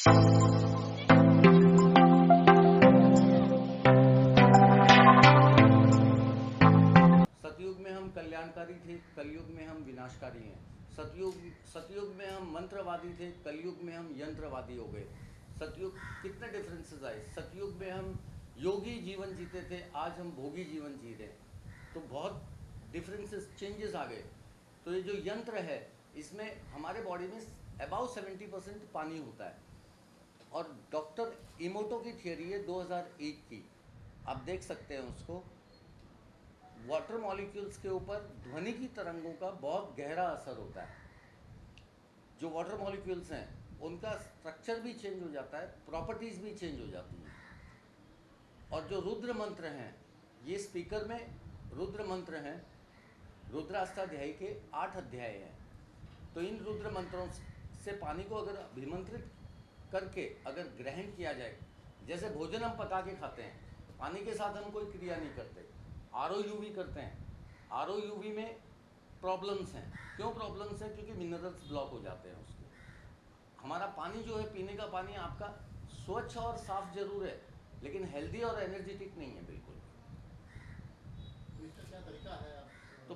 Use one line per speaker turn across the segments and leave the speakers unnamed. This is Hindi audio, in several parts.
सतयुग में हम कल्याणकारी थे, कलयुग में हम विनाशकारी हैं। सतयुग में हम मंत्रवादी थे, कलयुग में हम यंत्रवादी हो गए। सतयुग कितने डिफरेंसेस आए। सतयुग में हम योगी जीवन जीते थे, आज हम भोगी जीवन जी रहे हैं। तो बहुत डिफरेंसेस, चेंजेस आ गए। तो ये जो यंत्र है, इसमें हमारे बॉडी में अबाउट 70% पानी होता है। और डॉक्टर इमोटो की थियरी है 2001 की, आप देख सकते हैं उसको। वाटर मॉलिक्यूल्स के ऊपर ध्वनि की तरंगों का बहुत गहरा असर होता है। जो वाटर मॉलिक्यूल्स हैं उनका स्ट्रक्चर भी चेंज हो जाता है, प्रॉपर्टीज भी चेंज हो जाती हैं। और जो रुद्र मंत्र हैं, ये स्पीकर में रुद्र मंत्र हैं, रुद्राष्टाध्यायी के 8 अध्याय हैं। तो इन रुद्र मंत्रों से पानी को अगर अभिमंत्रित करके अगर ग्रहण किया जाए, जैसे भोजन हम पका के खाते हैं, पानी के साथ हम कोई क्रिया नहीं करते, ROUV करते हैं। ROUV में प्रॉब्लम्स हैं। क्यों प्रॉब्लम्स हैं? क्योंकि मिनरल्स ब्लॉक हो जाते हैं उसके। हमारा पानी जो है, पीने का पानी आपका स्वच्छ और साफ जरूर है, लेकिन हेल्दी और एनर्जेटिक नहीं है बिल्कुल।
इसका क्या तरीका है?
तो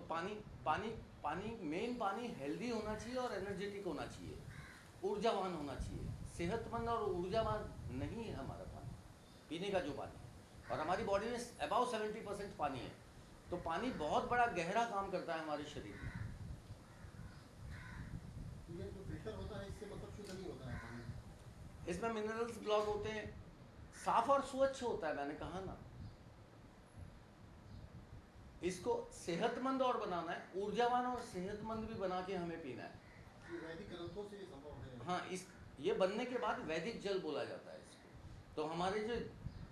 पानी मेन पानी हेल्दी होना चाहिए और एनर्जेटिक होना चाहिए, ऊर्जावान होना चाहिए। सेहतमंद और ऊर्जावान नहीं है हमारा पानी, पीने का जो पानी है। और हमारी बॉडी में अबाउट 70% पानी है। तो पानी बहुत बड़ा गहरा काम करता है हमारे शरीर में।
ये जो फिल्टर होता है, इससे मतलब शुद्ध नहीं होता है पानी?
इसमें मिनरल्स ब्लॉक होते हैं, साफ और स्वच्छ होता है, मैंने कहा ना। इसको सेहतमंद और बनाना है, ऊर्जावान और सेहतमंद भी बना के हमें पीना है।
ये वैदिक ग्रंथों से ये संभव है।
हाँ, ये बनने के बाद वैदिक जल बोला जाता है इसको। तो हमारे जो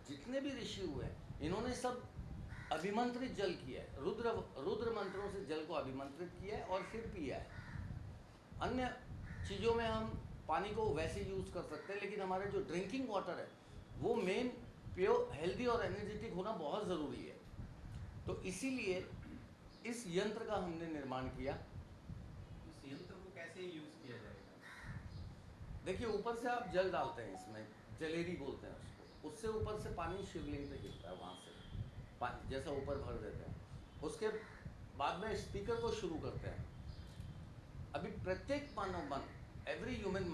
जितने भी ऋषि हुए हैं, इन्होंने सब अभिमंत्रित जल किया है, रुद्र मंत्रों से जल को अभिमंत्रित किया है और फिर पिया है। अन्य चीज़ों में हम पानी को वैसे यूज़ कर सकते हैं, लेकिन हमारे जो ड्रिंकिंग वाटर है वो मेन प्योर, हेल्दी और एनर्जेटिक होना बहुत ज़रूरी है। तो इसीलिए इस यंत्र का हमने निर्माण किया।
इस यंत्र को कैसे यूज किया जाएगा?
देखिए, ऊपर से आप जल डालते हैं, इसमें जलेरी बोलते हैं उसको, उससे ऊपर से पानी शिवलिंग पे गिरता है, वहाँ से पानी जैसा ऊपर भर देते हैं। उसके बाद में स्पीकर को शुरू करते हैं। अभी प्रत्येक मानव मन, एवरी ह्यूमन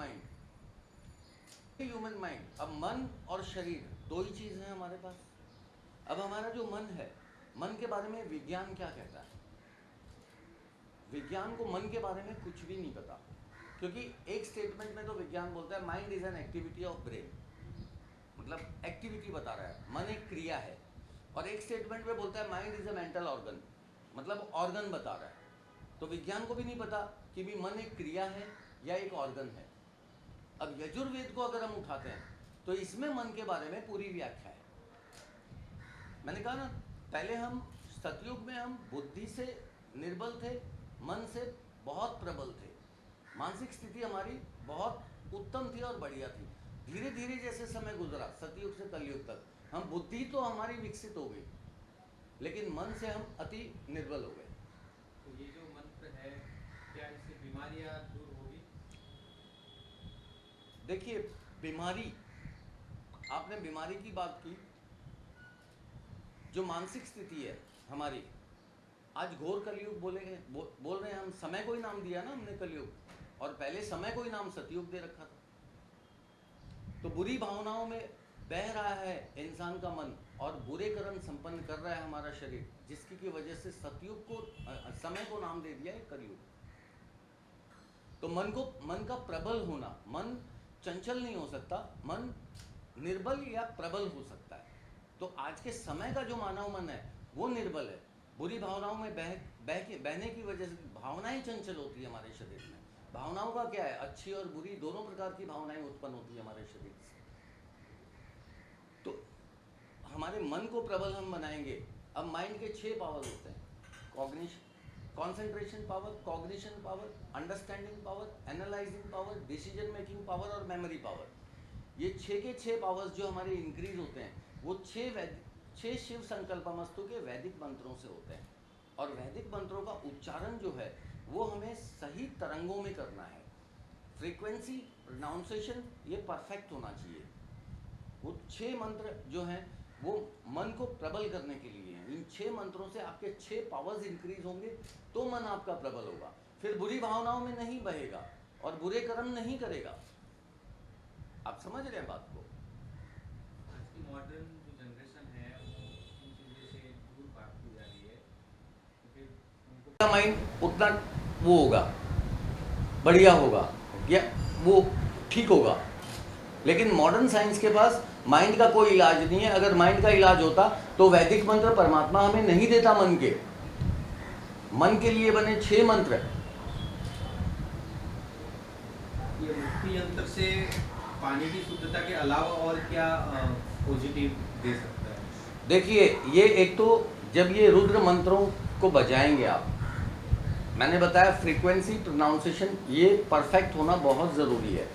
माइंड, अब मन और शरीर दो ही चीज़ है हमारे पास। अब हमारा जो मन है, मन के बारे में विज्ञान क्या कहता है? विज्ञान को मन के बारे में कुछ भी नहीं पता, क्योंकि एक स्टेटमेंट में तो विज्ञान बोलता है mind is an activity of brain, मतलब एक्टिविटी बता रहा है, मन एक क्रिया है। और एक स्टेटमेंट में बोलता है mind is a mental organ, मतलब ऑर्गन बता रहा है। तो विज्ञान को भी नहीं पता कि भी मन एक क्रिया है या एक ऑर्गन है। अब यजुर्वेद को अगर हम उठाते हैं तो इसमें मन के बारे में पूरी व्याख्या है। मैंने कहा ना, पहले हम सतयुग में हम बुद्धि से निर्बल थे, मन से बहुत प्रबल थे, मानसिक स्थिति हमारी बहुत उत्तम थी और बढ़िया थी। धीरे धीरे जैसे समय गुजरा सतयुग से कलयुग तक, हम बुद्धि तो हमारी विकसित हो गई, लेकिन मन से हम अति निर्बल हो गए।
तो ये जो मंत्र है, क्या इससे बीमारियां दूर होगी?
देखिए, बीमारी, आपने बीमारी की बात की। जो मानसिक स्थिति है हमारी, आज घोर कलयुग बोलेंगे, बोल रहे हैं हम। समय को ही नाम दिया ना हमने कलयुग, और पहले समय को ही नाम सतयुग दे रखा था। तो बुरी भावनाओं में बह रहा है इंसान का मन, और बुरे कर्म संपन्न कर रहा है हमारा शरीर, जिसकी की वजह से सतयुग को, समय को नाम दे दिया है कलयुग। तो मन का प्रबल होना, मन चंचल नहीं हो सकता, मन निर्बल या प्रबल हो सकता है। तो आज के समय का जो मानव मन है वो निर्बल है, बुरी भावनाओं में बहने की वजह से। भावनाएं चंचल होती है हमारे शरीर में। भावनाओं का क्या है, अच्छी और बुरी दोनों प्रकार की भावनाएं उत्पन्न होती है हमारे शरीर से। तो हमारे मन को प्रबल हम बनाएंगे। अब माइंड के 6 पावर होते हैं, concentration power, cognition power, understanding power, analysing power, decision making power और मेमोरी पावर। ये 6 के 6 पावर्स जो हमारे इंक्रीज होते हैं, वो 6 शिव संकल्पमस्तु के वैदिक मंत्रों से होते हैं। और वैदिक मंत्रों का उच्चारण जो है वो हमें सही तरंगों में करना है। फ्रीक्वेंसी, प्रोनाउंसिएशन ये परफेक्ट होना चाहिए। वो 6 मंत्र जो हैं वो मन को प्रबल करने के लिए हैं। इन 6 मंत्रों से आपके 6 पावर्स इंक्रीज होंगे तो मन आपका प्रबल होगा। फिर बुरी भावनाओं में नहीं बहेगा और बुरे कर्म नहीं करेगा। आप समझ रहे हैं बात को?
आज की मॉडर्न जो जनरेशन है वो इन चीज़ों से दूर भागती जा रही है, तो फिर उनको
माइंड उतना वो होगा, बढ़िया होगा या वो ठीक होगा। लेकिन मॉडर्न साइंस के पास माइंड का कोई इलाज नहीं है। अगर माइंड का इलाज होता तो वैदिक मंत्र परमात्मा हमें नहीं देता। मन के लिए बने 6 मंत्र।
ये मुक्ति यंत्र से पानी की शुद्धता के अलावा और क्या पॉजिटिव दे सकता है?
देखिए, ये एक तो जब ये रुद्र मंत्रों को बजाएंगे आप, मैंने बताया फ्रीक्वेंसी, प्रोनाउंसिएशन ये परफेक्ट होना बहुत ज़रूरी है।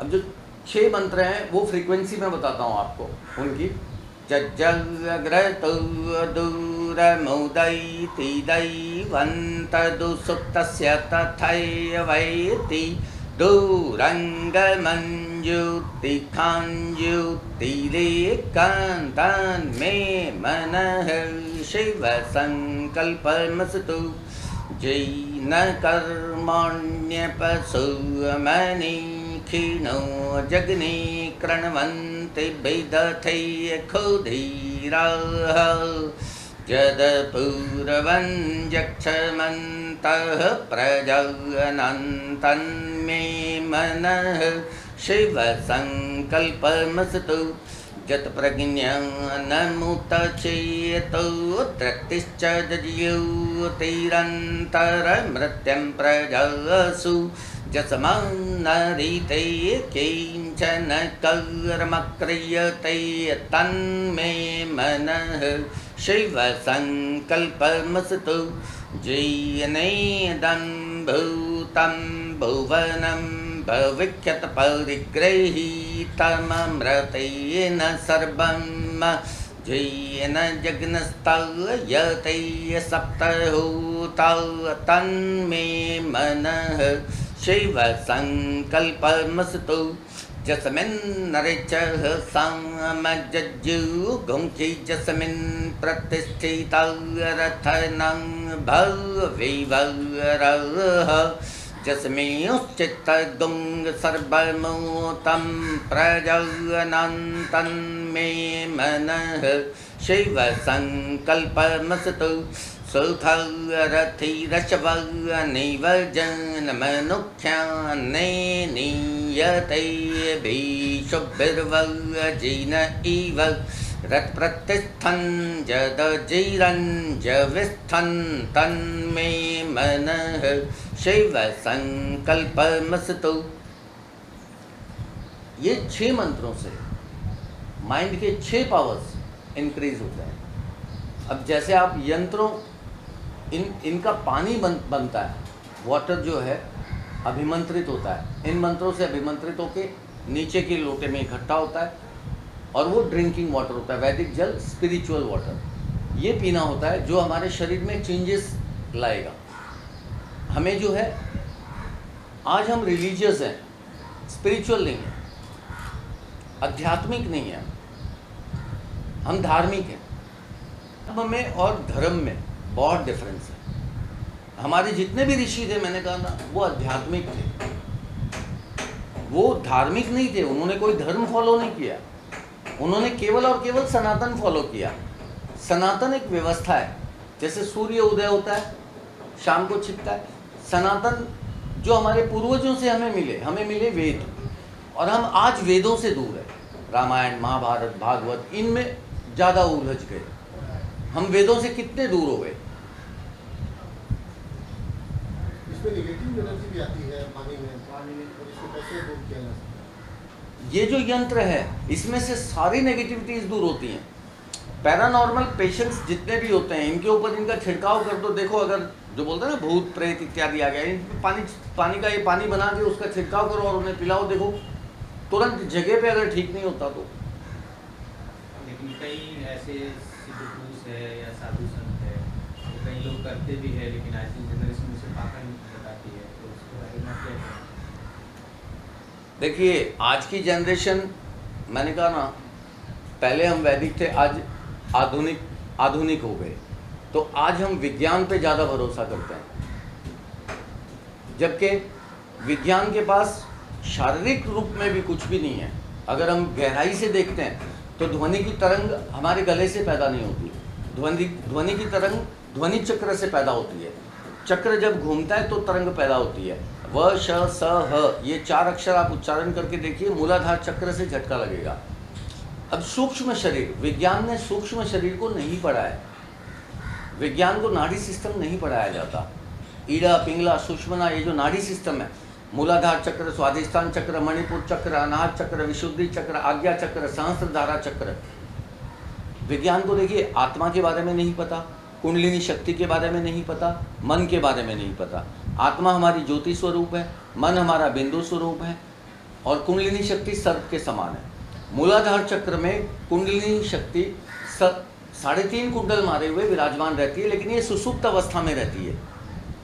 अब जो 6 मंत्र हैं वो फ्रीक्वेंसी में बताता हूँ आपको उनकी। जज्जग्रतुर्दुरमुदैतिदैवन्तदुसुप्तस्य तथैवैति दूरङ्गमञ्जुतिखाञ्जुतिरेकान्तान्मे मनः शिवसङ्कल्पमस्तु जैन कर्मण्यपशुमनिखिनो जग्ने कृण्वन्ति विदथै क्षुधीराः यदपूर्वं यक्षमन्तः प्रजानन्तन्मे मनः शिवसङ्कल्पमस्तु यत्प्रज्ञानमुतचेतो दृष्टिश्च ज्योतिरन्तरमृत्यं प्रजासु यस्मान्नरिते किञ्चन कर्म क्रियते तन्मे मनः शिवसङ्कल्पमस्तु जैनेदं भूतं भुवनं भविष्यत् परिगृहीतममृतेन सर्वं जैन जग्नस्तयते सप्तहूता तन्मे मनः शिवसङ्कल्पमस्तु यस्मिन्नरिचः सामजज्जुगुंखि यस्मिन् प्रतिष्ठितरथनं भवेवरः यस्मिंश्चित्तगुं सर्वमूतं प्रजानन्तन्मे मनः शिवसङ्कल्पमस्तु सुखरथिरशवनिवजनमनुख्यान्नेनीयते भीषुभिर्वजिन इव रत्प्रतिष्ठन् जदजिरञ्जविस्थन् तन्मे मनः शिवसङ्कल्पमस्तु। ये 6 मंत्रों से माइंड के 6 पावर्स इंक्रीज होते हैं। अब जैसे आप यंत्रों इनका पानी बनता है, वाटर जो है अभिमंत्रित होता है, इन मंत्रों से अभिमंत्रित होके नीचे के लोटे में इकट्ठा होता है और वो ड्रिंकिंग वाटर होता है। वैदिक जल स्पिरिचुअल वाटर, ये पीना होता है जो हमारे शरीर में चेंजेस लाएगा। हमें जो है, आज हम रिलीजियस हैं, स्पिरिचुअल नहीं है, आध्यात्मिक नहीं है, हम धार्मिक हैं। धर्म में और धर्म में बहुत डिफरेंस है। हमारे जितने भी ऋषि थे, मैंने कहा ना, वो आध्यात्मिक थे, वो धार्मिक नहीं थे। उन्होंने कोई धर्म फॉलो नहीं किया, उन्होंने केवल और केवल सनातन फॉलो किया। सनातन एक व्यवस्था है, जैसे सूर्य उदय होता है, शाम को छिपता है। सनातन जो हमारे पूर्वजों से हमें मिले वेद, और हम आज वेदों से दूर है। रामायण, महाभारत, भागवत, इनमें ज़्यादा उलझ गए। हम वेदों से कितने दूर हो गए।
इसमें नेगेटिव एनर्जी भी आती है पानी में, और इसको कैसे दूर किया जा सकता है?
ये जो यंत्र है, इसमें से सारी नेगेटिविटीज दूर होती हैं। पैरानॉर्मल पेशेंट्स जितने भी होते हैं, इनके ऊपर इनका छिड़काव कर दो। देखो, अगर जो बोलते हैं ना भूत प्रेत इत्यादि आ गया, इन पानी का ये पानी बना के उसका छिड़काव करो और उन्हें पिलाओ, देखो तुरंत जगह पे अगर ठीक नहीं होता तो।
लेकिन कई ऐसे सिद्ध पुरुष है या साधु संत है, तो कई लोग करते भी है, लेकिन आज की जनरेशन उसे पाकर नहीं बताती है, तो उसके बारे में चुनौतियाँ क्या हैं?
देखिए आज की जनरेशन, मैंने कहा ना, पहले हम वैदिक थे, आज आधुनिक हो गए। तो आज हम विज्ञान पे ज़्यादा भरोसा करते हैं, जबकि विज्ञान के पास शारीरिक रूप में भी कुछ भी नहीं है। अगर हम गहराई से देखते हैं तो ध्वनि की तरंग हमारे गले से पैदा नहीं होती। ध्वनि की तरंग ध्वनि चक्र से पैदा होती है। चक्र जब घूमता है तो तरंग पैदा होती है। व श स ह, ये 4 अक्षर आप उच्चारण करके देखिए, मूलाधार चक्र से झटका लगेगा। अब सूक्ष्म शरीर, विज्ञान ने सूक्ष्म शरीर को नहीं पढ़ा है। विज्ञान को नाड़ी सिस्टम नहीं पढ़ाया जाता। ईड़ा, पिंगला, सुषुम्ना, ये जो नाड़ी सिस्टम है, मूलाधार चक्र, स्वाधिष्ठान चक्र, मणिपुर चक्र, अनाहत चक्र, विशुद्धि चक्र, आज्ञा चक्र, सहस्त्रधारा चक्र। विज्ञान को देखिए, आत्मा के बारे में नहीं पता, कुंडलिनी शक्ति के बारे में नहीं पता, मन के बारे में नहीं पता। आत्मा हमारी ज्योति स्वरूप है, मन हमारा बिंदु स्वरूप है, और कुंडलिनी शक्ति सर्प के समान है। मूलाधार चक्र में कुंडलिनी शक्ति 3.5 कुंडल मारे हुए विराजमान रहती है, लेकिन ये सुसुप्त अवस्था में रहती है,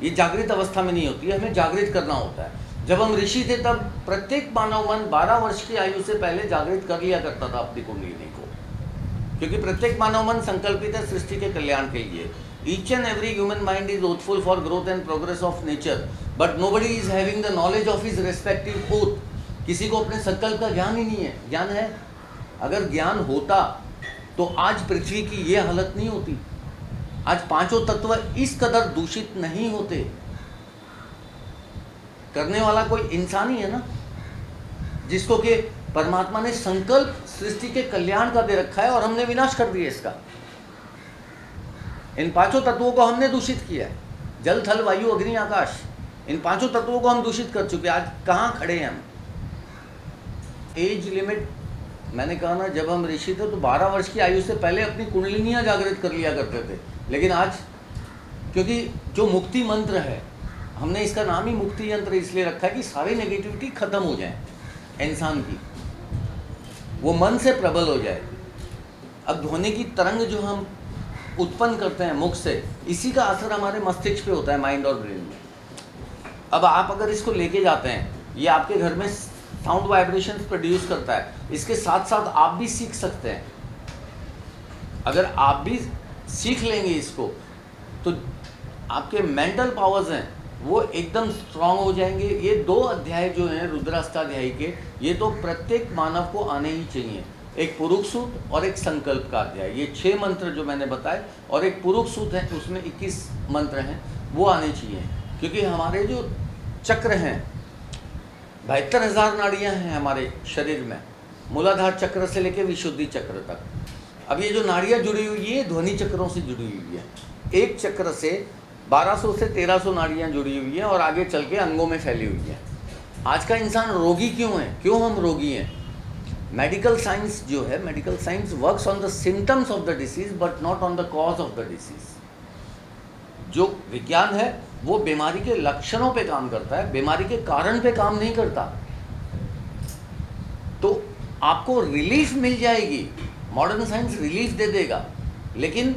ये जागृत अवस्था में नहीं होती है। हमें जागृत करना होता है। जब हम ऋषि थे तब प्रत्येक मानव मन 12 वर्ष की आयु से पहले जागृत कर लिया करता था अपनी कुंडलिनी को, क्योंकि प्रत्येक मानव मन संकल्पित है सृष्टि के कल्याण के लिए। Each and every human mind is oathful for growth and progress of nature, but nobody is having the knowledge of his respective oath. किसी को अपने संकल्प का ज्ञान ही नहीं है। ज्ञान है, अगर ज्ञान होता तो आज पृथ्वी की ये हालत नहीं होती। आज 5 तत्व इस कदर दूषित नहीं होते। करने वाला कोई इंसान ही है ना, जिसको कि परमात्मा ने संकल्प सृष्टि के कल्याण का दे रखा है, और हमने विनाश कर दिया इसका। इन 5 तत्वों को हमने दूषित किया है। जल, थल, वायु, अग्नि, आकाश, इन 5 तत्वों को हम दूषित कर चुके हैं। आज कहाँ खड़े हैं हम? एज लिमिट, मैंने कहा ना, जब हम ऋषि थे तो 12 वर्ष की आयु से पहले अपनी कुंडलिनियां जागृत कर लिया करते थे। लेकिन आज, क्योंकि जो मुक्ति मंत्र है, हमने इसका नाम ही मुक्ति यंत्र इसलिए रखा है कि सारी नेगेटिविटी खत्म हो जाए इंसान की, वो मन से प्रबल हो जाए। अब ध्वनि की तरंग जो हम उत्पन्न करते हैं मुख से, इसी का असर हमारे मस्तिष्क पे होता है, माइंड और ब्रेन में। अब आप अगर इसको लेके जाते हैं, ये आपके घर में साउंड वाइब्रेशंस प्रोड्यूस करता है, इसके साथ साथ आप भी सीख सकते हैं। अगर आप भी सीख लेंगे इसको, तो आपके मेंटल पावर्स हैं वो एकदम स्ट्रांग हो जाएंगे। ये 2 अध्याय जो हैं रुद्राष्टाध्यायी के, ये तो प्रत्येक मानव को आने ही चाहिए। एक पुरुष सूक्त और एक संकल्प का अध्याय, ये 6 मंत्र जो मैंने बताए, और एक पुरुष सूक्त है, उसमें 21 मंत्र हैं, वो आने चाहिए। क्योंकि हमारे जो चक्र हैं, 72,000 नाड़ियाँ हैं हमारे शरीर में, मूलाधार चक्र से लेकर विशुद्धि चक्र तक। अब ये जो नाड़ियाँ जुड़ी हुई है, ध्वनि चक्रों से जुड़ी हुई है। एक चक्र से 1200 से 1300 नाड़ियाँ जुड़ी हुई हैं, और आगे चल के अंगों में फैली हुई हैं। आज का इंसान रोगी क्यों है? क्यों हम रोगी हैं? मेडिकल साइंस जो है, medical science works on the symptoms of the disease but not on the cause of the disease. जो विज्ञान है वो बीमारी के लक्षणों पे काम करता है, बीमारी के कारण पे काम नहीं करता। तो आपको रिलीफ मिल जाएगी, मॉडर्न साइंस रिलीफ दे देगा, लेकिन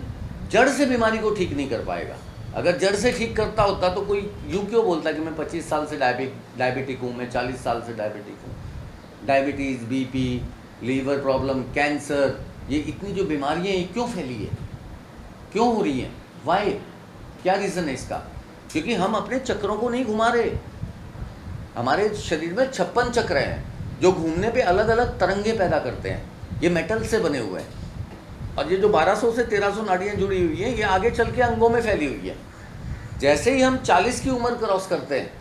जड़ से बीमारी को ठीक नहीं कर पाएगा। अगर जड़ से ठीक करता होता तो कोई यूँ क्यों बोलता कि मैं 25 साल से डायबिटिक हूँ, मैं 40 साल से डायबिटिक हूँ। Diabetes, BP, liver problem, cancer, ये इतनी जो बीमारियाँ हैं क्यों फैली है, क्यों हो रही हैं, वाई, क्या रीज़न है इसका? क्योंकि हम अपने चक्रों को नहीं घुमा रहे। हमारे शरीर में 56 चक्र हैं जो घूमने पे अलग अलग तरंगे पैदा करते हैं। ये मेटल से बने हुए हैं, और ये जो 1200 से 1300 नाड़ियाँ जुड़ी हुई हैं, ये आगे चल के अंगों में फैली हुई है। जैसे ही हम 40 की उम्र क्रॉस करते हैं,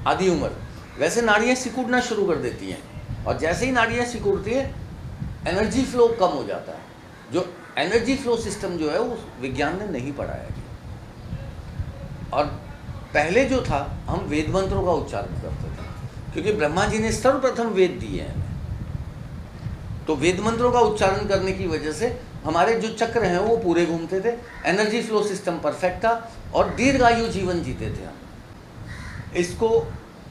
आधी उम्र, वैसे नाड़ियाँ सिकुड़ना शुरू कर देती हैं, और जैसे ही नाड़ियाँ सिकुड़ती हैं, एनर्जी फ्लो कम हो जाता है। जो एनर्जी फ्लो सिस्टम जो है वो विज्ञान ने नहीं पढ़ाया है। और पहले जो था, हम वेद मंत्रों का उच्चारण करते थे, क्योंकि ब्रह्मा जी ने सर्वप्रथम वेद दिए हैं। तो वेद मंत्रों का उच्चारण करने की वजह से हमारे जो चक्र हैं वो पूरे घूमते थे, एनर्जी फ्लो सिस्टम परफेक्ट था, और दीर्घायु जीवन जीते थे हम। इसको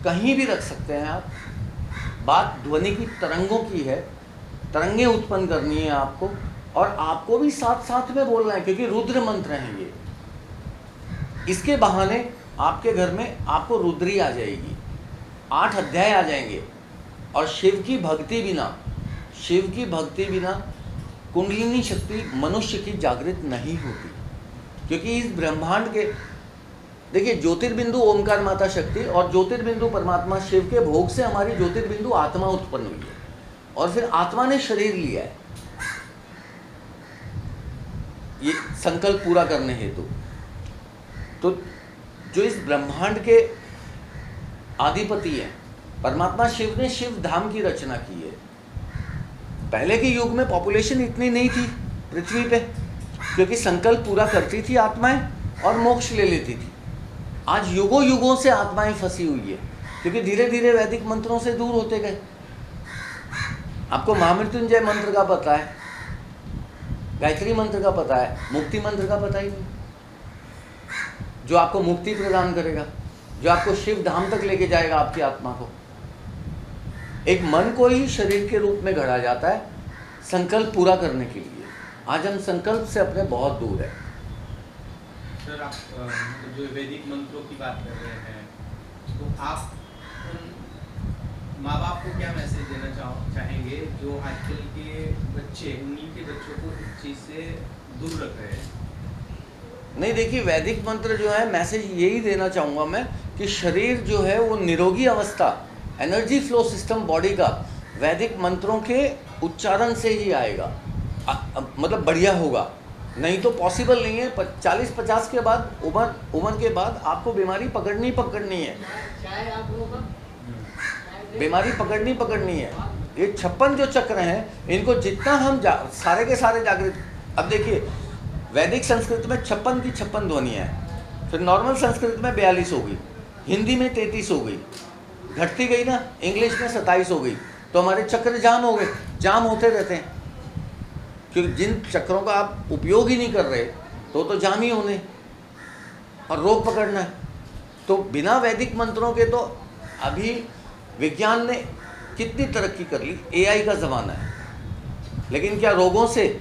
कहीं भी रख सकते हैं आप। बात ध्वनि की तरंगों की है, तरंगें उत्पन्न करनी है आपको, और आपको भी साथ साथ में बोलना है, क्योंकि रुद्र मंत्र हैं ये। इसके बहाने आपके घर में आपको रुद्री आ जाएगी, 8 अध्याय आ जाएंगे। और शिव की भक्ति बिना कुंडलिनी शक्ति मनुष्य की जागृत नहीं होती। क्योंकि इस ब्रह्मांड के देखिए, ज्योतिर्बिंदु ओमकार माता शक्ति और ज्योतिर्बिंदु परमात्मा शिव के भोग से हमारी ज्योतिर्बिंदु आत्मा उत्पन्न हुई है, और फिर आत्मा ने शरीर लिया है ये संकल्प पूरा करने हेतु। तो जो इस ब्रह्मांड के आधिपति हैं परमात्मा शिव ने शिव धाम की रचना की है। पहले के युग में पॉपुलेशन इतनी नहीं थी पृथ्वी पे, क्योंकि संकल्प पूरा करती थी आत्माएं और मोक्ष ले लेती थी। आज युगों युगों से आत्माएं फंसी हुई है, क्योंकि धीरे धीरे वैदिक मंत्रों से दूर होते गए। आपको महामृत्युंजय मंत्र का पता है, गायत्री मंत्र का पता है, मुक्ति मंत्र का पता ही नहीं, जो आपको मुक्ति प्रदान करेगा, जो आपको शिव धाम तक लेके जाएगा आपकी आत्मा को। एक मन को ही शरीर के रूप में गढ़ा जाता है संकल्प पूरा करने के लिए। आज हम संकल्प से अपने बहुत दूर है।
सर, आप जो वैदिक मंत्रों की बात कर रहे हैं, तो आप माँ बाप को क्या मैसेज देना चाहेंगे जो आजकल के बच्चे, उन्हीं के बच्चों को इस चीज़ से दूर रख रहे हैं?
नहीं, देखिए, वैदिक मंत्र जो है, मैसेज यही देना चाहूँगा मैं कि शरीर जो है वो निरोगी अवस्था, एनर्जी फ्लो सिस्टम बॉडी का वैदिक मंत्रों के उच्चारण से ही आएगा, मतलब बढ़िया होगा। नहीं तो पॉसिबल नहीं है। 40-50 के बाद उम्र के बाद आपको बीमारी पकड़नी है, बीमारी पकड़नी है। ये 56 जो चक्र हैं, इनको जितना हम सारे के सारे जागृत। अब देखिए, वैदिक संस्कृत में 56 की 56 ध्वनियाँ हैं, फिर नॉर्मल संस्कृत में 42 हो गई, हिंदी में 33 हो गई, घटती गई ना, इंग्लिश में 27 हो गई। तो हमारे चक्र जाम हो गए, जाम होते रहते हैं, क्योंकि जिन चक्रों का आप उपयोग ही नहीं कर रहे तो जाम ही होने और रोग पकड़ना है। तो बिना वैदिक मंत्रों के तो अभी विज्ञान ने कितनी तरक्की कर ली, AI का ज़माना है, लेकिन क्या रोगों से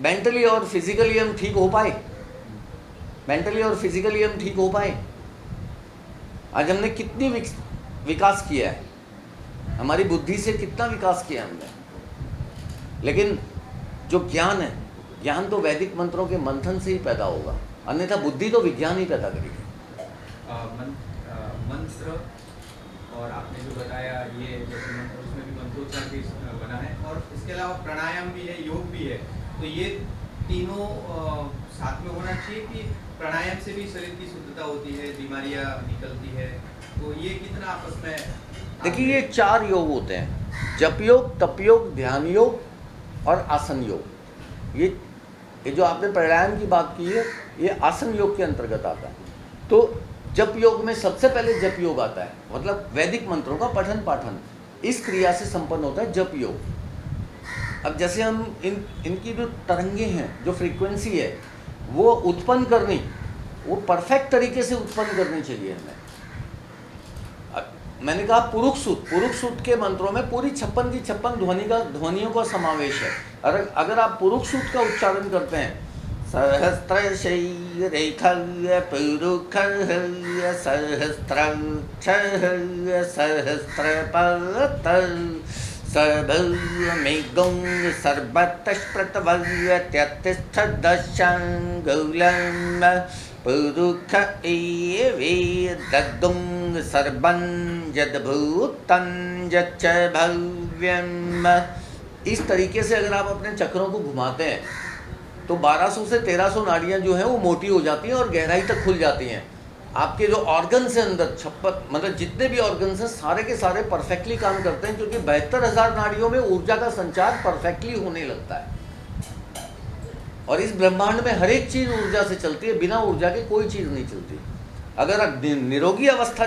मेंटली और फिजिकली हम ठीक हो पाए? आज हमने कितनी विकास किया है, हमारी बुद्धि से कितना विकास किया हमने। लेकिन जो ज्ञान है, ज्ञान तो वैदिक मंत्रों के मंथन से ही पैदा होगा, अन्यथा बुद्धि तो विज्ञान ही पैदा करेगी।
मंत्र और आपने जो बताया ये जैसे मंत्र, उसमें भी मंत्रोच्चार भी बना है, और इसके अलावा प्राणायाम भी है, योग भी है। तो ये तीनों साथ में होना चाहिए कि प्राणायाम से भी शरीर की शुद्धता होती है, बीमारियां निकलती है, तो ये कितना आपस में?
देखिए, ये 4 योग होते हैं, जप योग, तप योग, ध्यान योग और आसन योग। ये जो आपने प्राणायाम की बात की है, ये आसन योग के अंतर्गत आता है। तो जप योग में सबसे पहले जप योग आता है, मतलब वैदिक मंत्रों का पठन पाठन, इस क्रिया से संपन्न होता है जप योग। अब जैसे हम इनकी जो तरंगे हैं, जो फ्रीक्वेंसी है, वो उत्पन्न करनी, वो परफेक्ट तरीके से उत्पन्न करनी चाहिए हमें। मैंने कहा पुरुष सूक्त के मंत्रों में पूरी 56 की 56 ध्वनियों का समावेश है। अगर आप पुरुष सूक्त का उच्चारण करते हैं, सहस्त्र शैरेखल्य पुरुखल्य सहस्त्राक्षल्य सहस्त्रपलतल सर्वमेगुं सर्वतस्प्रतवल्य त्यतिष्ठदशाङ्गुलं पुरुख एवेदगुं सर्वं यद्भूतं यच्च भव्यम्। इस तरीके से अगर आप अपने चक्रों को घुमाते हैं तो 1200 से 1300 नाड़ियाँ जो हैं वो मोटी हो जाती हैं और गहराई तक खुल जाती हैं। आपके जो ऑर्गन्स हैं अंदर 56, मतलब जितने भी ऑर्गन्स हैं, सारे के सारे परफेक्टली काम करते हैं, क्योंकि 72,000 नाड़ियों में ऊर्जा का संचार परफेक्टली होने लगता है। और इस ब्रह्मांड में हर एक चीज़ ऊर्जा से चलती है, बिना ऊर्जा के कोई चीज़ नहीं चलती। अगर निरोगी अवस्था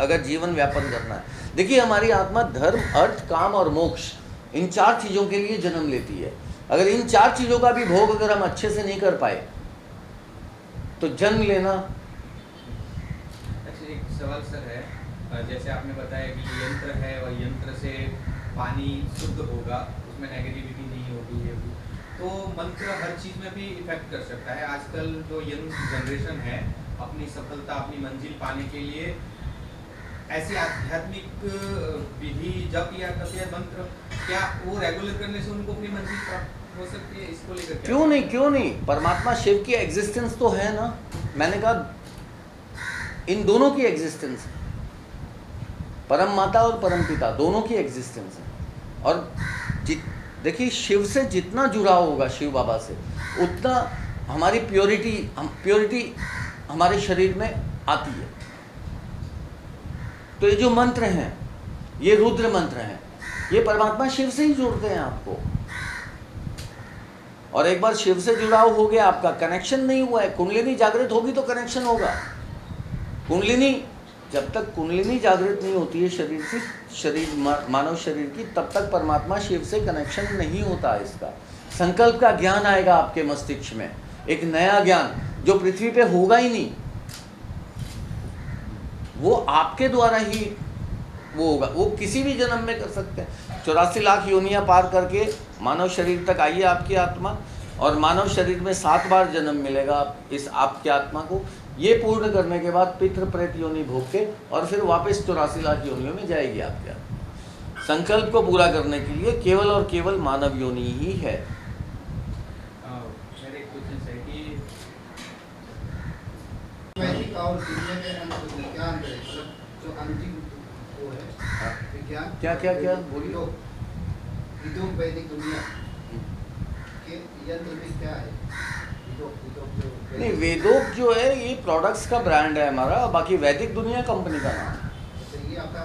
अगर जीवन व्यापन करना है, देखिए हमारी आत्मा धर्म, अर्थ, काम और मोक्ष, इन 4 चीज़ों के लिए जन्म लेती है। अगर इन 4 चीज़ों का भी भोग अगर हम अच्छे से नहीं कर पाए तो जन्म लेना।
अच्छा, एक सवाल सर है, जैसे आपने बताया कि यंत्र है और यंत्र से पानी शुद्ध होगा, उसमें नेगेटिविटी नहीं होगी, तो मंत्र हर चीज़ में भी इफेक्ट कर सकता है। आजकल जो यंग जनरेशन है अपनी सफलता, अपनी मंजिल पाने के लिए ऐसी आध्यात्मिक विधि, जप या तप या मंत्र, क्या वो रेगुलर करने से उनको अपनी मंजिल प्राप्त हो सकती है? इसको लेकर क्या?
क्यों नहीं, परमात्मा शिव की एग्जिस्टेंस तो है ना। मैंने कहा इन दोनों की एग्जिस्टेंस है, परम माता और परम पिता दोनों की एग्जिस्टेंस है। और देखिए, शिव से जितना जुड़ाव होगा शिव बाबा से, उतना हमारी प्योरिटी हमारे शरीर में आती है। तो ये जो मंत्र हैं, ये रुद्र मंत्र हैं, ये परमात्मा शिव से ही जोड़ते हैं आपको। और एक बार शिव से जुड़ाव हो गया, आपका कनेक्शन नहीं हुआ है, कुंडलिनी जागृत होगी तो कनेक्शन होगा। कुंडलिनी, जब तक कुंडलिनी जागृत नहीं होती है मानव शरीर की, तब तक परमात्मा शिव से कनेक्शन नहीं होता। इसका संकल्प का ज्ञान आएगा आपके मस्तिष्क में, एक नया ज्ञान जो पृथ्वी पे होगा ही नहीं, वो आपके द्वारा ही वो होगा। वो किसी भी जन्म में कर सकते हैं। 84 लाख योनियां पार करके मानव शरीर तक आई है आपकी आत्मा, और मानव शरीर में 7 बार जन्म मिलेगा इस आपकी आत्मा को। ये पूर्ण करने के बाद पितृ प्रेत योनि भोग के और फिर वापस 84 लाख योनियों में जाएगी आपकी आत्मा। संकल्प को पूरा करने के लिए केवल और केवल मानव योनि ही है।
मेरे क्वेश्चन है कि
वैदिक और दुनिया के अंदर क्या अंतर है? मतलब जो अंतिम वो है विज्ञान,
क्या बोलिए।
विदोक वैदिक दुनिया के यंत्र में क्या है? नहीं,
वेदोक जो है ये प्रोडक्ट्स का ब्रांड है हमारा, बाकी वैदिक दुनिया कंपनी का नाम है।
ये आपका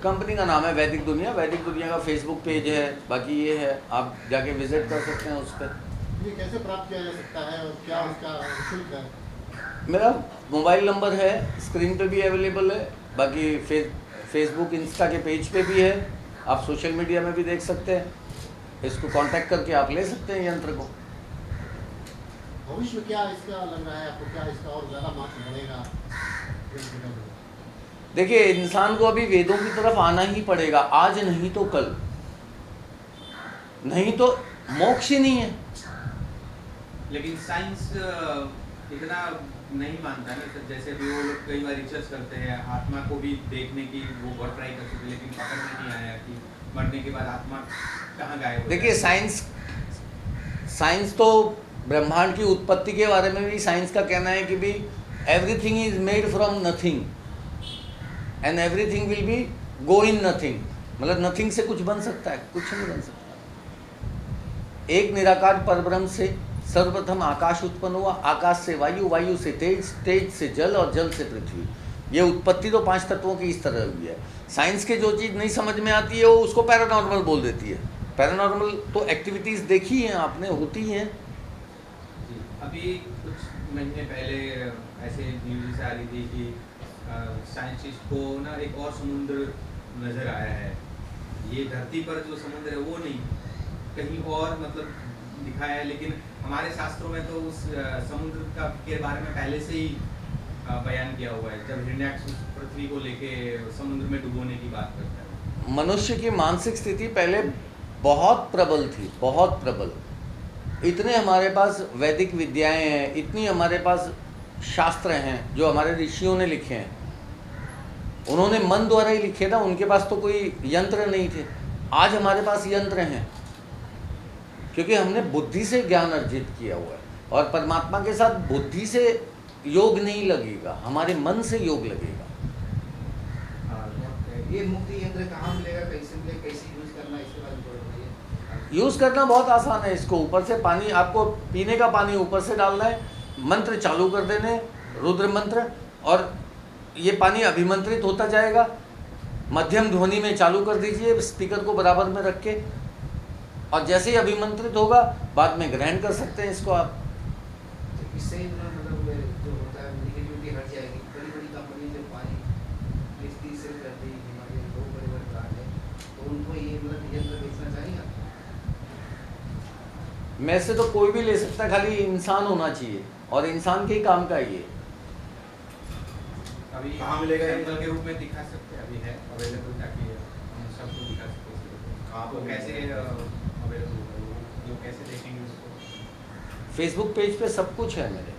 कंपनी का नाम है वैदिक दुनिया। वैदिक दुनिया का फेसबुक पेज है, बाकी ये है, आप जाके विजिट कर सकते हैं उस पर।
ये कैसे प्राप्त किया जा सकता है और क्या उसका शुल्क है?
मेरा मोबाइल नंबर है, स्क्रीन पे भी अवेलेबल है, बाकी फेसबुक इंस्टा के पेज पे भी है, आप सोशल मीडिया में भी देख सकते हैं। इसको कांटेक्ट करके आप ले सकते हैं यंत्र को।
भविष्य में क्या इसका लग रहा है आपको? क्या इसका और ज़्यादा मार्च बढ़ेगा?
देखिए, इंसान को अभी वेदों की तरफ आना ही पड़ेगा, आज नहीं तो कल, नहीं तो मोक्ष ही नहीं है।
लेकिन साइंस इतना नहीं मानता ना सर। जैसे भी वो लोग कई बार रिसर्च करते हैं, आत्मा को भी देखने की वो बहुत ट्राई कर चुके, लेकिन पकड़ में नहीं आया कि मरने के बाद आत्मा कहाँ गायब हो
देखिए, साइंस तो ब्रह्मांड की उत्पत्ति के बारे में भी साइंस का कहना है कि भी everything is made from nothing and everything will be go in nothing. मतलब नथिंग से कुछ बन सकता है? कुछ नहीं बन सकता। एक निराकार परब्रह्म से सर्वप्रथम आकाश उत्पन्न हुआ, आकाश से वायु, वायु से तेज, तेज से जल और जल से पृथ्वी। ये उत्पत्ति तो 5 तत्वों की इस तरह हुई है। साइंस के जो चीज़ नहीं समझ में आती है वो उसको पैरानॉर्मल बोल देती है। पैरानॉर्मल तो एक्टिविटीज़ देखी हैं आपने, होती हैं।
अभी कुछ महीने पहले ऐसे न्यूज़ से आ रही थी कि साइंटिस्ट को ना एक और समुद्र नज़र आया है। ये धरती पर जो समुद्र है वो नहीं, कहीं और मतलब दिखाया है। लेकिन हमारे शास्त्रों में तो उस समुद्र का के बारे में पहले से ही बयान किया हुआ है, जब हिरण्याक्ष पृथ्वी को लेके समुद्र में डुबोने की बात करता है।
मनुष्य की मानसिक स्थिति पहले बहुत प्रबल थी, बहुत प्रबल। इतने हमारे पास वैदिक विद्याएं हैं, इतनी हमारे पास शास्त्र हैं जो हमारे ऋषियों ने लिखे हैं। उन्होंने मन द्वारा ही लिखे ना, उनके पास तो कोई यंत्र नहीं थे। आज हमारे पास यंत्र हैं क्योंकि हमने बुद्धि से ज्ञान अर्जित किया हुआ है। और परमात्मा के साथ बुद्धि से योग नहीं लगेगा, हमारे मन से योग लगेगा।
ये मुक्ति यंत्र कहाँ मिलेगा, कैसे मिलेगा, कैसे यूज करना है, इसके बारे में थोड़ा बताइए।
यूज़ करना बहुत आसान है। इसको ऊपर से पानी, आपको पीने का पानी ऊपर से डालना है, मंत्र चालू कर देने, रुद्र मंत्र, और ये पानी अभिमंत्रित होता जाएगा। मध्यम ध्वनि में चालू कर दीजिए स्पीकर को बराबर में रख के, और जैसे ही अभिमंत्रित होगा बाद में ग्रहण कर सकते हैं इसको आप।
तो इससे मतलब जो होता है नेगेटिविटी हट जाएगी। बड़ी बड़ी कंपनी जो पानी बेचती सेल करती है, हमारे दो बड़े बड़े ब्रांड है, तो उनको ये मतलब यंत्र बेचना चाहिए।
में से तो कोई भी ले सकता है, खाली इंसान होना चाहिए, और इंसान के ही काम का ये।
अभी
कहाँ मिलेगा?
सैंपल के रूप में दिखा सकते हैं, अभी है अवेलेबल, ताकि हम सबको दिखा सकते हैं।
कहाँ
तो कैसे अवेलेबल होगा, लोग कैसे देखेंगे उसको?
फेसबुक पेज पे सब कुछ है मेरे।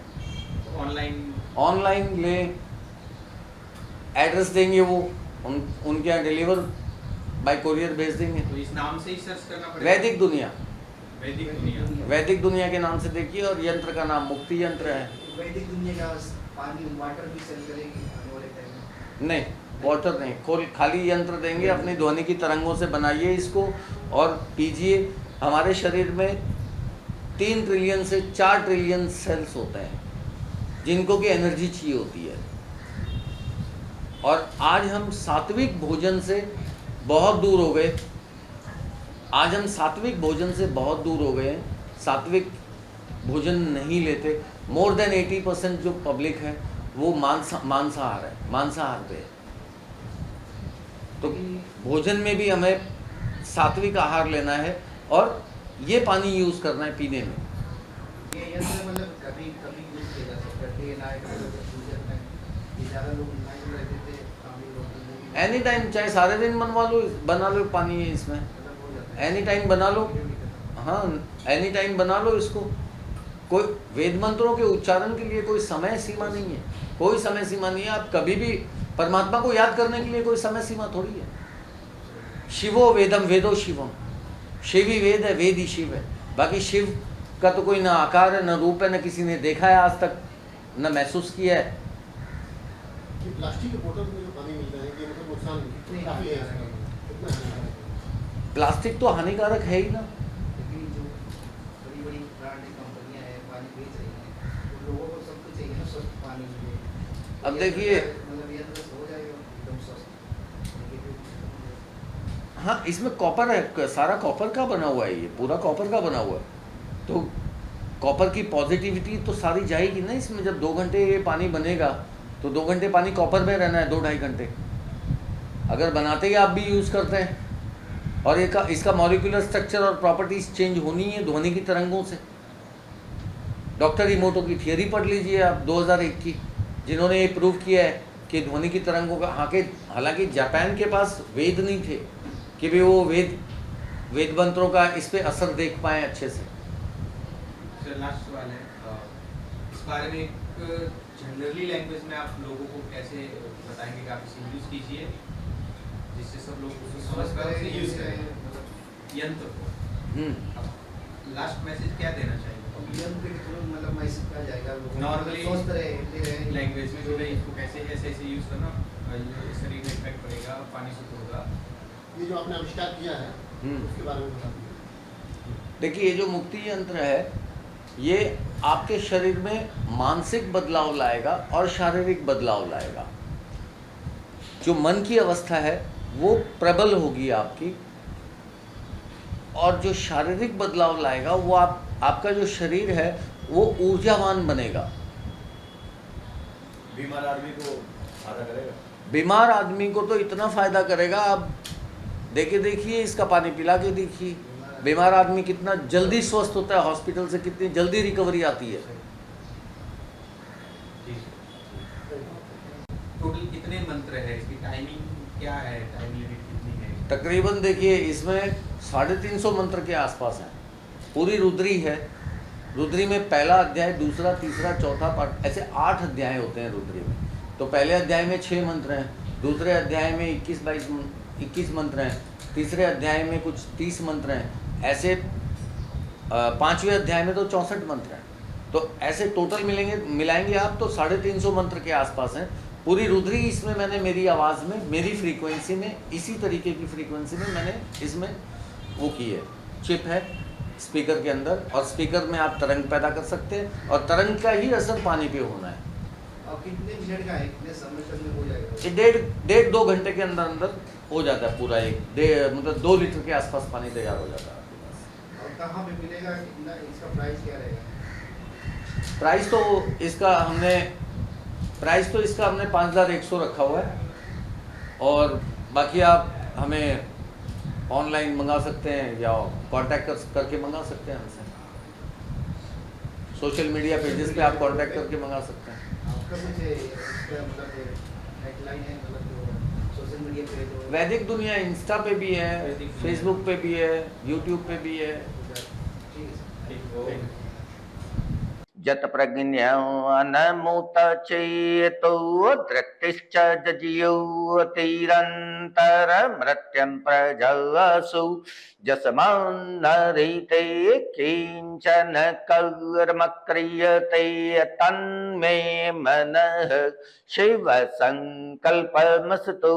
ऑनलाइन
ऑनलाइन ले, एड्रेस देंगे वो, उनके यहाँ डिलीवर बाय कोरियर भेज देंगे।
तो इस नाम से ही सर्च करना पड़ेगा?
वैदिक दुनिया,
वैदिक दुनिया।
वैदिक दुनिया के नाम से देखिए, और यंत्र का नाम मुक्ति यंत्र है।
वैदिक दुनिया का पानी वाटर भी सेल करेगी आने वाले टाइम में?
नहीं, वाटर नहीं, खाली यंत्र देंगे, अपनी ध्वनि की तरंगों से बनाइए इसको और पीजिए। हमारे शरीर में 3 ट्रिलियन से 4 ट्रिलियन सेल्स होते हैं जिनको की एनर्जी चाहिए होती है। और आज हम सात्विक भोजन से बहुत दूर हो गए, आज हम सात्विक भोजन से बहुत दूर हो गए हैं, सात्विक भोजन नहीं लेते। मोर देन 80% जो पब्लिक है वो मांसाहार है, मांसाहार पे है। तो भोजन में भी हमें सात्विक आहार लेना है और ये पानी यूज़ करना है पीने में।
ये यंत्र मतलब कभी कभी यूज किया जा सकता है, डे नाइट फ्यूचर में ये ज़्यादा लोग नाइट में रहते थे, काफ़ी लोग
एनी टाइम, चाहे सारे दिन बना लो पानी है इसमें,
मतलब हो जाता है।
एनी टाइम बना लो। हाँ, एनी टाइम बना लो इसको। कोई वेद मंत्रों के उच्चारण के लिए कोई समय सीमा नहीं है, कोई समय सीमा नहीं है। आप कभी भी परमात्मा को याद करने के लिए कोई समय सीमा थोड़ी है। शिवो वेदम वेदो शिवम, शिव ही वेद है, वेद ही शिव है। बाकी शिव का तो कोई ना आकार है, न रूप है, न किसी ने देखा है आज तक, न महसूस किया है।
कि प्लास्टिक के बोतल में जो पानी मिलता है कि मतलब नुकसान
कितनी
काफी है
हानिकारक
इसका, कितना हानिकारक है।
प्लास्टिक तो हानिकारक है ही ना।
लेकिन जो बड़ी बड़ी ब्रांडेड कंपनियां हैं पानी बेच रही हैं, तो लोगों को सब कुछ चाहिए ना, स्वस्थ पानी मिले।
अब देखिए,
मतलब ये तो हो जाएगा एकदम स्वस्थ। लेकिन
हाँ, इसमें कॉपर है, सारा कॉपर का बना हुआ है, ये पूरा कॉपर का बना हुआ है। तो कॉपर की पॉजिटिविटी तो सारी जाएगी ना इसमें। जब 2 घंटे ये पानी बनेगा तो 2 घंटे पानी कॉपर में रहना है, 2-2.5 घंटे। अगर बनाते ही आप भी यूज़ करते हैं और इसका मॉलिक्यूलर स्ट्रक्चर और प्रॉपर्टीज चेंज होनी है ध्वनि की तरंगों से। डॉक्टर इमोटो की थियरी पढ़ लीजिए आप 2001 की, जिन्होंने ये प्रूव किया है कि ध्वनि की तरंगों का हालांकि जापान के पास वेद नहीं थे कि भी वो वेद मंत्रों का इस पे असर देख पाए अच्छे से।
सर लास्ट सवाल है, इस बारे में एक जनरली लैंग्वेज में आप लोगों को कैसे बताएंगे कि आप इसे यूज़ कीजिए जिससे सब लोग उसको समझ कर उसे यूज़ करें यंत्र को। लास्ट मैसेज क्या देना चाहिए
यंत्र के थ्रू मतलब मैसेज क्या जाएगा लोगों को,
नॉर्मली
स्वस्थ रहे, हेल्दी रहे
लैंग्वेज में, जो भाई इसको कैसे ऐसे यूज़ करना, शरीर में इफेक्ट पड़ेगा, पानी शुद्ध होगा।
ये जो आपने आविष्कार किया है उसके बारे में बता दीजिए।
देखिए, ये जो मुक्ति यंत्र है ये आपके शरीर में मानसिक बदलाव लाएगा और शारीरिक बदलाव लाएगा। जो मन की अवस्था है वो प्रबल होगी आपकी, और जो शारीरिक बदलाव लाएगा वो आपका जो शरीर है वो ऊर्जावान बनेगा।
बीमार आदमी को फायदा करेगा।
बीमार आदमी को तो इतना फ़ायदा करेगा, आप देखिए इसका पानी पिला के देखिए, बीमार आदमी कितना जल्दी स्वस्थ होता है, हॉस्पिटल से कितनी जल्दी रिकवरी आती है।
टोटल कितने मंत्र है, इसकी टाइमिंग क्या है, टाइम लिमिट कितनी है?
तकरीबन देखिए इसमें 350 मंत्र के आसपास हैं। पूरी रुद्री है, रुद्री में पहला अध्याय, दूसरा, तीसरा, चौथा पार्ट, ऐसे 8 अध्याय होते हैं रुद्री में। तो पहले अध्याय में 6 मंत्र हैं, दूसरे अध्याय में 21 मंत्र हैं, तीसरे अध्याय में कुछ 30 मंत्र हैं, ऐसे 5वें अध्याय में तो 64 मंत्र हैं। तो ऐसे टोटल मिलाएंगे आप तो 350 मंत्र के आसपास हैं। पूरी रुद्री इसमें मैंने मेरी आवाज़ में, मेरी फ्रीक्वेंसी में, इसी तरीके की फ्रीक्वेंसी में मैंने इसमें वो की है, चिप है स्पीकर के अंदर, और स्पीकर में आप तरंग पैदा कर सकते हैं और तरंग का ही असर पानी पे होना है।
और कितने मिनट का है, कितने समय तक में हो जाएगा?
ये 1.5-2 घंटे के अंदर हो जाता है पूरा, मतलब 2 लीटर के आसपास पानी तैयार हो जाता है आपके पास।
और कहाँ पे मिलेगा, कितना इसका प्राइस क्या रहेगा?
प्राइस तो इसका हमने 5100 रखा हुआ है, और बाकी आप हमें ऑनलाइन मंगा सकते हैं या कांटेक्ट करके मंगा सकते हैं हमसे। सोशल मीडिया पेजेस पे आप कांटेक्ट करके मंगा सकते हैं।
आपका कुछ इसका मतलब हेडलाइन है, मतलब सोशल मीडिया पे जो
वैदिक दुनिया इंस्टा पे भी है, फेसबुक पे भी है, यूट्यूब पे भी है।
ठीक है सर।
ठीक, ओके।
जत प्रज्ञानमुत चेतो धृतिश्च जज्यो तीरन्तरमृत्यं प्रजसु जस्मान्नरिते किञ्चन कर्म क्रियते तन्मे मनः शिव संकल्पमस्तु।